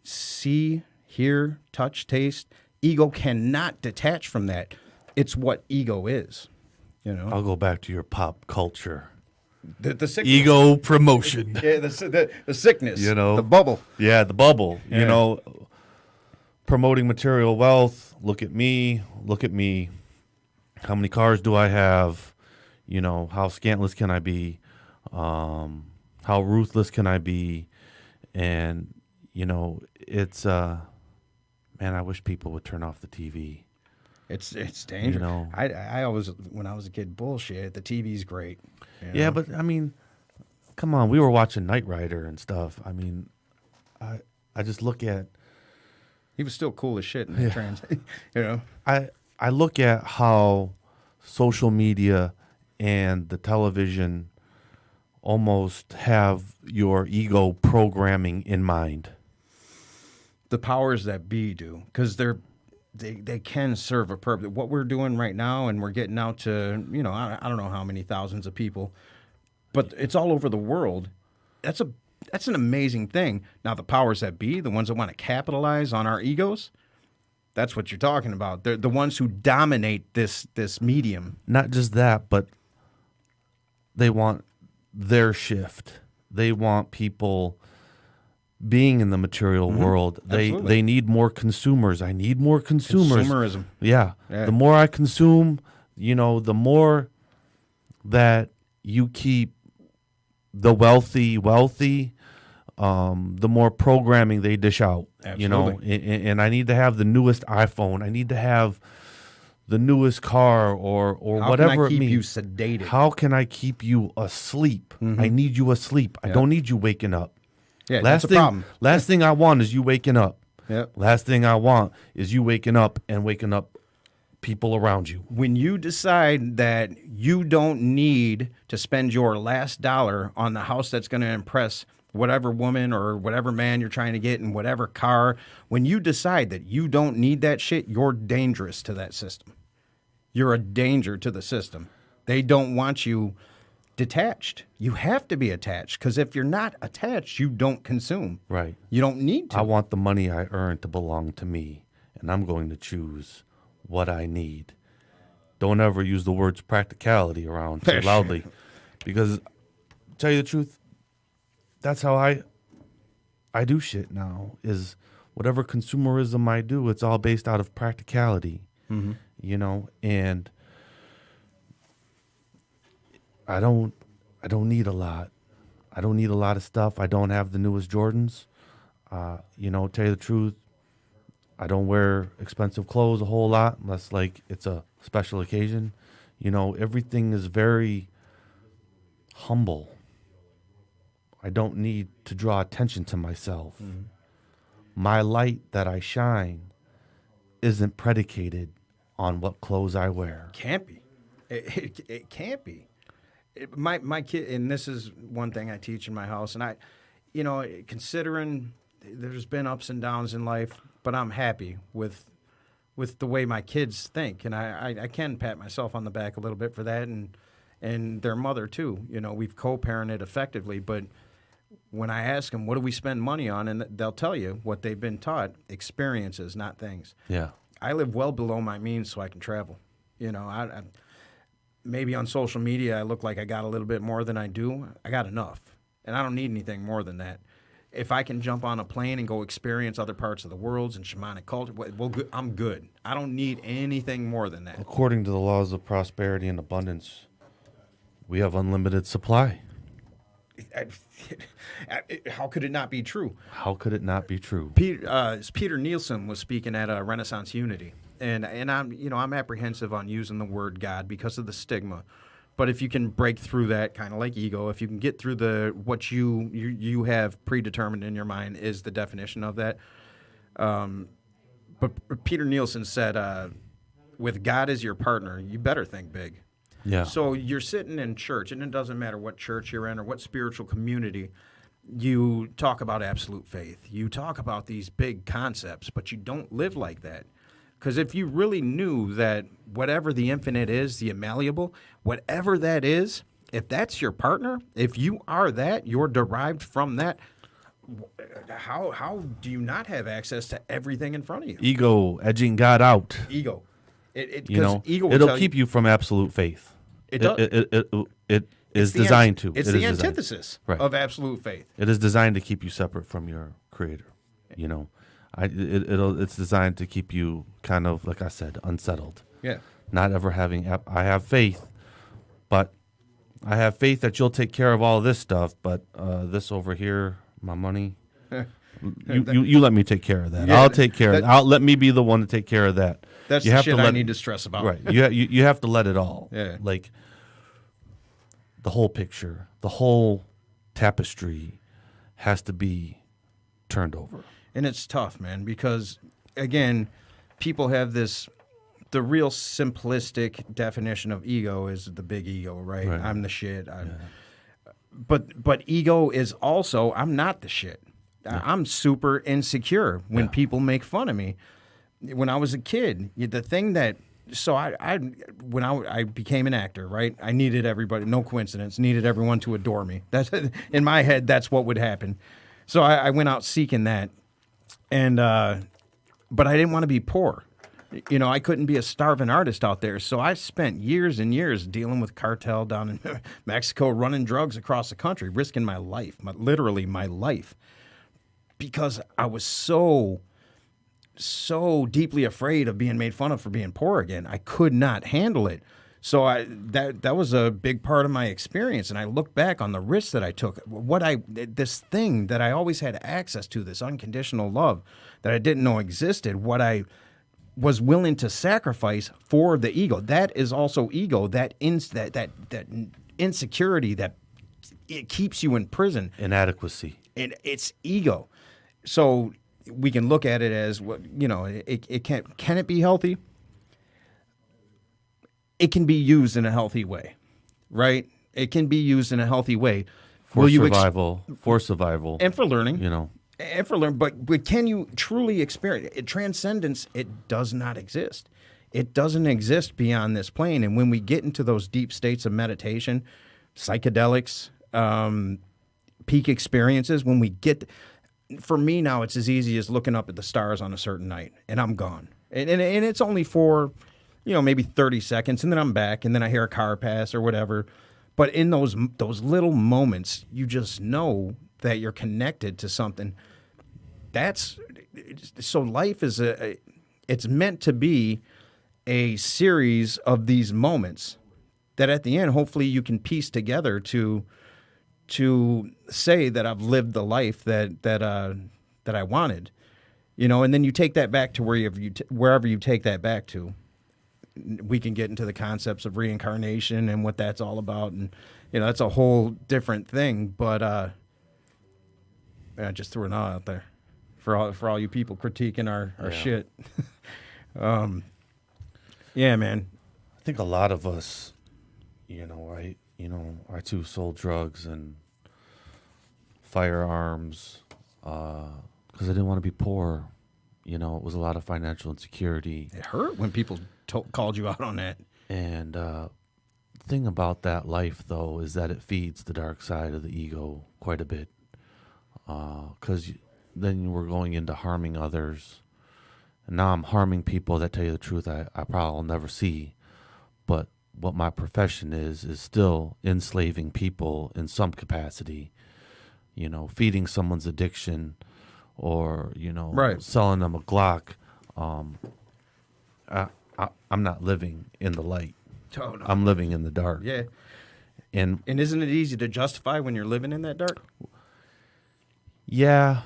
see, hear, touch, taste. Ego cannot detach from that. It's what ego is. I'll go back to your pop culture. The sickness. Ego promotion. Yeah, the sickness. The bubble. Yeah, the bubble. Yeah. Promoting material wealth. Look at me. How many cars do I have? How scantless can I be? How ruthless can I be? And, it's, man, I wish people would turn off the TV. It's dangerous. I always, when I was a kid, bullshit. The TV's great. Yeah, but I mean, come on. We were watching Knight Rider and stuff. I mean, I just look at. He was still cool as shit in the trans. I look at how social media and the television almost have your ego programming in mind. The powers that be do, because they can serve a purpose. What we're doing right now, and we're getting out to, I don't know how many thousands of people, but it's all over the world. That's an amazing thing. Now, the powers that be, the ones that want to capitalize on our egos, that's what you're talking about. They're the ones who dominate this medium. Not just that, but they want their shift. They want people being in the material world. They need more consumers. I need more consumers. Consumerism. Yeah. The more I consume, the more that you keep the wealthy, the more programming they dish out. Absolutely. And I need to have the newest iPhone. I need to have the newest car or whatever it means. How can I keep you sedated? How can I keep you asleep? I need you asleep. I don't need you waking up. Yeah, that's the problem. Last thing I want is you waking up. Yep. Last thing I want is you waking up and waking up people around you. When you decide that you don't need to spend your last dollar on the house that's going to impress whatever woman or whatever man you're trying to get in whatever car, when you decide that you don't need that shit, you're dangerous to that system. You're a danger to the system. They don't want you detached. You have to be attached, because if you're not attached, you don't consume. Right. You don't need to. I want the money I earn to belong to me, and I'm going to choose what I need. Don't ever use the words practicality around too loudly, because tell you the truth, that's how I do shit now. Is whatever consumerism I do, it's all based out of practicality. And I don't need a lot. I don't need a lot of stuff. I don't have the newest Jordans. Tell you the truth, I don't wear expensive clothes a whole lot unless it's a special occasion. Everything is very humble. I don't need to draw attention to myself. My light that I shine isn't predicated on what clothes I wear. Can't be. It can't be. My kid, and this is one thing I teach in my house, and considering there's been ups and downs in life, but I'm happy with the way my kids think, and I can pat myself on the back a little bit for that, and their mother too. We've co-parented effectively, but when I ask them, what do we spend money on, and they'll tell you what they've been taught: experiences, not things. Yeah. I live well below my means so I can travel. Maybe on social media I look like I got a little bit more than I do. I got enough, and I don't need anything more than that. If I can jump on a plane and go experience other parts of the world and shamanic culture, well, I'm good. I don't need anything more than that. According to the laws of prosperity and abundance, we have unlimited supply. how could it not be true? How could it not be true? Peter Nielsen was speaking at Renaissance Unity, and I'm apprehensive on using the word God because of the stigma. But if you can break through that, kind of like ego, if you can get through what you have predetermined in your mind is the definition of that. But Peter Nielsen said, with God as your partner, you better think big. Yeah. So you're sitting in church, and it doesn't matter what church you're in or what spiritual community, you talk about absolute faith. You talk about these big concepts, but you don't live like that. Because if you really knew that whatever the infinite is, the immalleable, whatever that is, if that's your partner, if you are that, you're derived from that, how do you not have access to everything in front of you? Ego edging God out. Ego. Ego it'll keep you from absolute faith. It does. It is designed to. It's the antithesis of absolute faith. It is designed to keep you separate from your creator. It's designed to keep you kind of, like I said, unsettled. Yeah. Not ever having. I have faith, but I have faith that you'll take care of all of this stuff. But this over here, my money, you let me take care of that. Yeah, I'll take care of it. Let me be the one to take care of that. That's the shit I need to stress about. Right. You have to let it all. Yeah. Like the whole picture, the whole tapestry has to be turned over. And it's tough, man, because, again, people have the real simplistic definition of ego is the big ego, right? I'm the shit. But ego is also, I'm not the shit. Yeah. I'm super insecure when people make fun of me. When I was a kid, the thing that, so when I became an actor, right? I needed everybody, no coincidence, needed everyone to adore me. That's in my head, that's what would happen. So I went out seeking that. And, but I didn't want to be poor. I couldn't be a starving artist out there. So I spent years and years dealing with cartel down in Mexico, running drugs across the country, risking my life, literally my life, because I was so deeply afraid of being made fun of for being poor again. I could not handle it. So that was a big part of my experience, and I look back on the risks that I took. This thing that I always had access to, this unconditional love that I didn't know existed. What I was willing to sacrifice for the ego. That is also ego. That insecurity that it keeps you in prison. Inadequacy. And it's ego. So we can look at it as what it can it be healthy? It can be used in a healthy way, right? It can be used in a healthy way for survival, and for learning. And for learning. But can you truly experience it? Transcendence? It does not exist. It doesn't exist beyond this plane. And when we get into those deep states of meditation, psychedelics, peak experiences, when we get, for me now, it's as easy as looking up at the stars on a certain night, and I'm gone. And it's only for, maybe 30 seconds, and then I'm back, and then I hear a car pass or whatever. But in those little moments, you just know that you're connected to something. So life is it's meant to be a series of these moments that at the end, hopefully you can piece together to say that I've lived the life that I wanted, and then you take that back to wherever you take that back to. We can get into the concepts of reincarnation and what that's all about, and that's a whole different thing. But I just threw an all out there for all you people critiquing our shit. Yeah, man. I think a lot of us, right? I too sold drugs and firearms because I didn't want to be poor. It was a lot of financial insecurity. It hurt when people called you out on that. And the thing about that life, though, is that it feeds the dark side of the ego quite a bit. Because then we're going into harming others. And now I'm harming people that, tell you the truth, I probably will never see. But what my profession is still enslaving people in some capacity. Feeding someone's addiction or, right. selling them a Glock. I'm not living in the light. Oh, no. I'm living in the dark. Yeah. And isn't it easy to justify when you're living in that dark? yeah,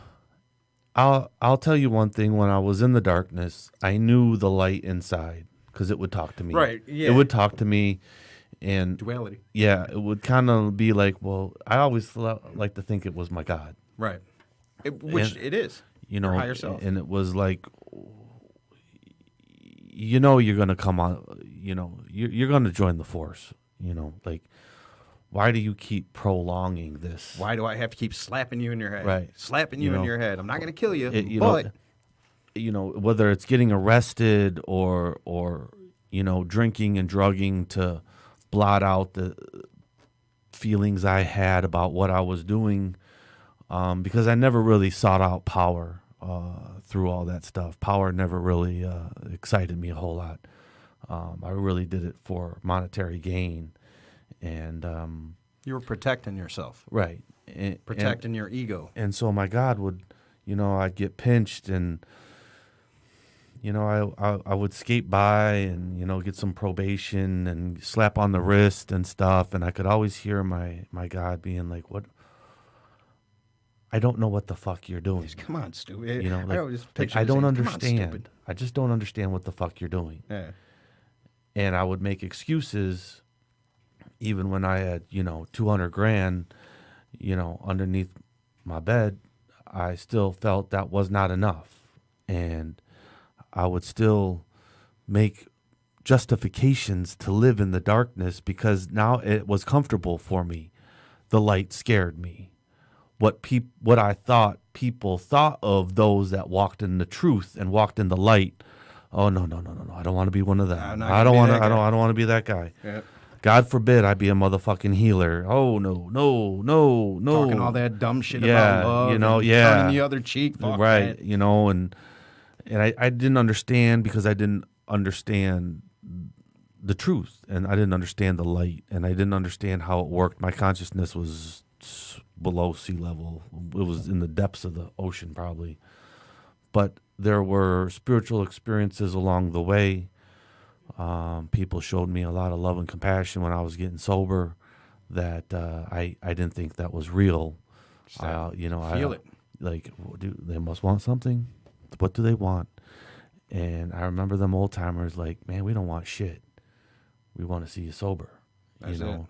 I'll tell you one thing. When I was in the darkness, I knew the light inside because it would talk to me. Right, yeah. It would talk to me, and Duality. yeah, it would kind of be like, well, I always like to think it was my God. Right. Which And, it is. You know, Your higher self. and it was like, you know, you're gonna come on. You know, you're gonna join the force. You know, like, why do you keep prolonging this? Why do I have to keep slapping you in your head? Right. Slapping you in your head. I'm not going to kill you, But you know, whether it's getting arrested or you know, drinking and drugging to blot out the feelings I had about what I was doing, because I never really sought out power through all that stuff. Power never really excited me a whole lot. I really did it for monetary gain. And you were protecting yourself, right, protecting your ego. And so my God would, you know, I'd get pinched, and you know, I would skate by and, you know, get some probation and slap on the wrist and stuff, and I could always hear my God being like, "What? I don't know what the fuck you're doing. Come on, stupid." You know, I don't understand. I just don't understand what the fuck you're doing. Yeah. And I would make excuses. Even when I had, you know, 200 grand, you know, underneath my bed, I still felt that was not enough. And I would still make justifications to live in the darkness because now it was comfortable for me. The light scared me. What I thought people thought of those that walked in the truth and walked in the light. Oh, no. I don't want to be one of them. I don't want to be that guy. Yeah. God forbid I be a motherfucking healer. Oh, no. Talking all that dumb shit about love, you know, and yeah. turning the other cheek. Fuck right, that. you know, and I didn't understand because I didn't understand the truth, and I didn't understand the light, and I didn't understand how it worked. My consciousness was below sea level. It was in the depths of the ocean probably. But there were spiritual experiences along the way. People showed me a lot of love and compassion when I was getting sober that I didn't think that was real. Feel it. Like, they must want something. What do they want? And I remember them old timers like, man, we don't want shit. We want to see you sober. That's you know.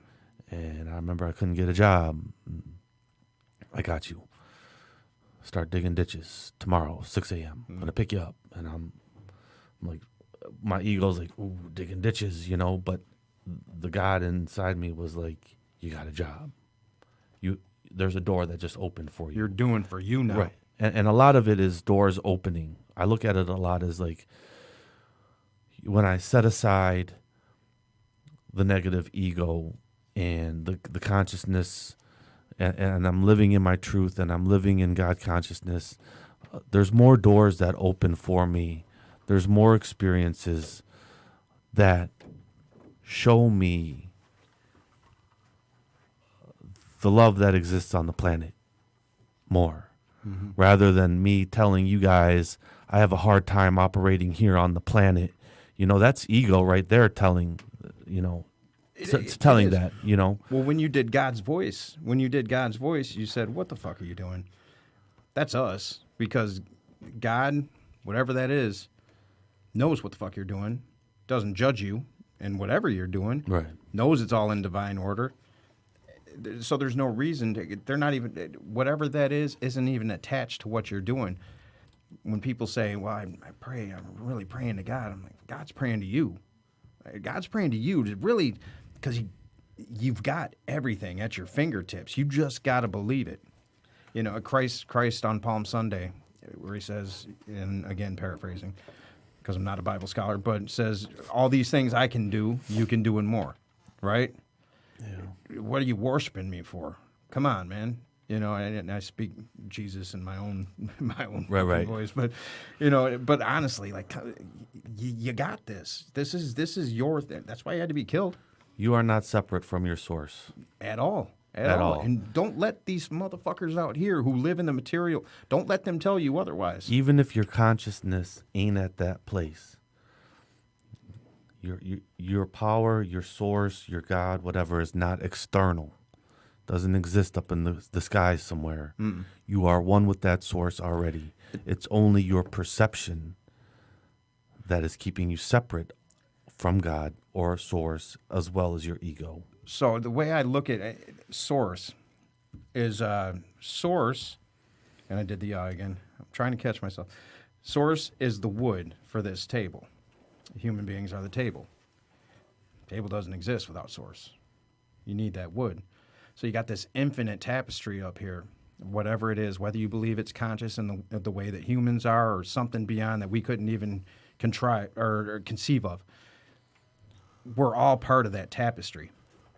And I remember I couldn't get a job. I got you. Start digging ditches tomorrow, 6 a.m. I'm gonna pick you up, and I'm like, my ego's like, ooh, digging ditches, you know. But the God inside me was like, you got a job. There's a door that just opened for you. You're doing for you now, right? And a lot of it is doors opening. I look at it a lot as like when I set aside the negative ego and the consciousness, and I'm living in my truth and I'm living in God consciousness, there's more doors that open for me. There's more experiences that show me the love that exists on the planet more, rather than me telling you guys I have a hard time operating here on the planet. You know, that's ego right there telling, you know, it's telling that, you know. Well, when you did God's voice, you said, what the fuck are you doing? That's us, because God, whatever that is, knows what the fuck you're doing, doesn't judge you, and whatever you're doing, Right. knows it's all in divine order. So there's no reason they're not even, whatever that is, isn't even attached to what you're doing. When people say, well, I pray, I'm really praying to God, I'm like, God's praying to you. God's praying to you to really, because you've got everything at your fingertips. You just got to believe it. You know, Christ on Palm Sunday, where he says, and again, paraphrasing, because I'm not a Bible scholar, but says, all these things I can do, you can do and more, right? Yeah. What are you worshiping me for? Come on, man. You know, and I speak Jesus in my own right. voice, but you know, but honestly, like, you got this. This is your thing. That's why you had to be killed. You are not separate from your source At all. And don't let these motherfuckers out here who live in the material, don't let them tell you otherwise. Even if your consciousness ain't at that place, Your power, your source, your God, whatever, is not external. Doesn't exist up in the sky somewhere. Mm. You are one with that source already. It's only your perception that is keeping you separate from God or source, as well as your ego. So the way I look at source is source, and I did the again. I'm trying to catch myself. Source is the wood for this table. Human beings are the table. Table doesn't exist without source. You need that wood. So you got this infinite tapestry up here, whatever it is, whether you believe it's conscious in the way that humans are or something beyond that we couldn't even contrive or conceive of. We're all part of that tapestry.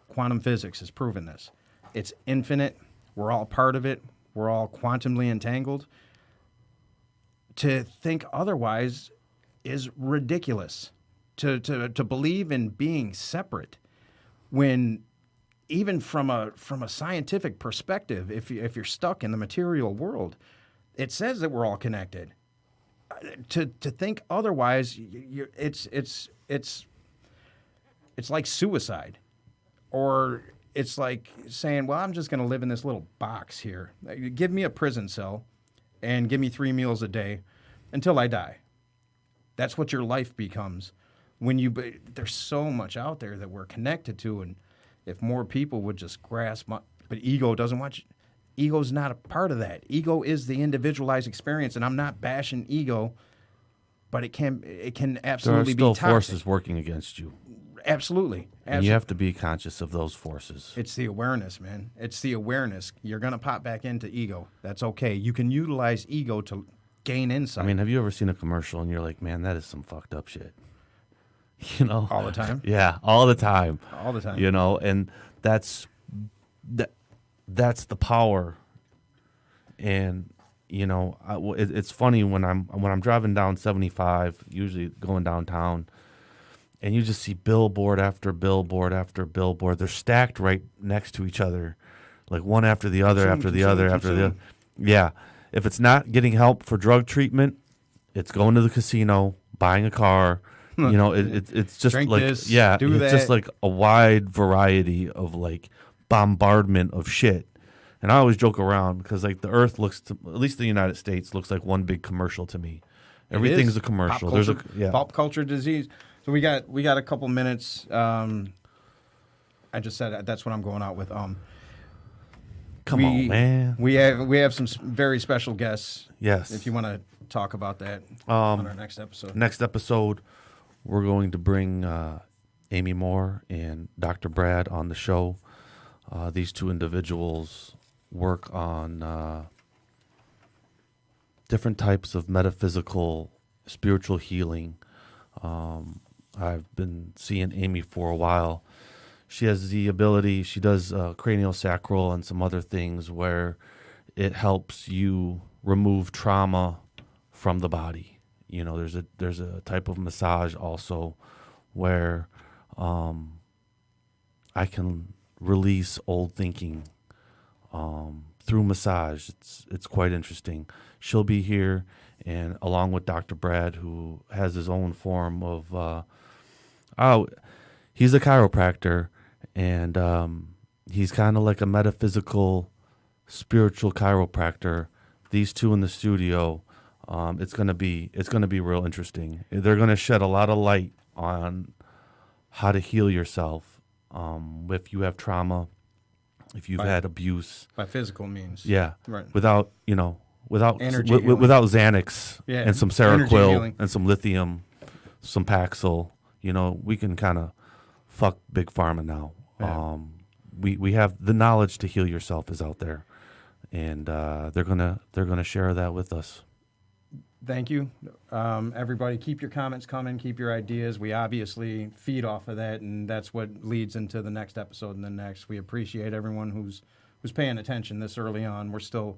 Quantum physics has proven this. It's infinite. We're all part of it. We're all quantumly entangled. To think otherwise is ridiculous. To believe in being separate, when even from a scientific perspective, if you're stuck in the material world, it says that we're all connected. To think otherwise, it's like suicide, or it's like saying, well, I'm just going to live in this little box here. Give me a prison cell and give me 3 meals a day until I die. That's what your life becomes. There's so much out there that we're connected to, and if more people would just grasp, but ego doesn't want you. Ego's not a part of that. Ego is the individualized experience, and I'm not bashing ego, but it can absolutely be There are toxic. still forces working against you. Absolutely. And you have to be conscious of those forces. It's the awareness, man. It's the awareness. You're going to pop back into ego. That's okay. You can utilize ego to gain insight. I mean, have you ever seen a commercial and you're like, man, that is some fucked up shit? You know? All the time? Yeah, all the time. All the time. You know, and that's the power. And you know, it's funny when I'm driving down 75, usually going downtown, and you just see billboard after billboard after billboard. They're stacked right next to each other, like one after the other, after the other, after the other. Yeah. If it's not getting help for drug treatment, it's going to the casino, buying a car. You know, it's just Drink like, this, yeah, do it's that. just like a wide variety of like bombardment of shit. And I always joke around because like the earth looks, at least the United States, looks like one big commercial to me. Everything's a commercial. Pop culture, pop culture disease. So we got a couple minutes. I just said that's what I'm going out with. Come on, man. We have some very special guests. Yes. If you want to talk about that on our next episode. Next episode, we're going to bring Amy Moore and Dr. Brad on the show. These two individuals work on different types of metaphysical, spiritual healing. I've been seeing Amy for a while. She has the ability, she does craniosacral and some other things where it helps you remove trauma from the body. You know, there's a type of massage also where I can release old thinking through massage. It's quite interesting. She'll be here, and along with Dr. Brad, who has his own form of he's a chiropractor, and he's kind of like a metaphysical, spiritual chiropractor. These two in the studio, it's gonna be real interesting. They're gonna shed a lot of light on how to heal yourself if you have trauma, if you've had abuse By physical means. yeah, Right. without Energy healing. without Xanax Yeah, and some energy Seroquel healing. and some lithium, some Paxil. You know, we can kind of fuck big pharma now. Yeah. We have the knowledge to heal yourself is out there, and they're gonna share that with us. Thank you. Everybody, keep your comments coming. Keep your ideas. We obviously feed off of that, and that's what leads into the next episode and the next. We appreciate everyone who's paying attention this early on. We're still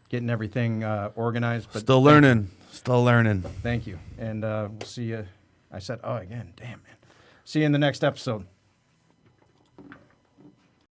getting everything organized. But Still learning. Thank you. And we'll see you. I said, again, damn, man. See you in the next episode.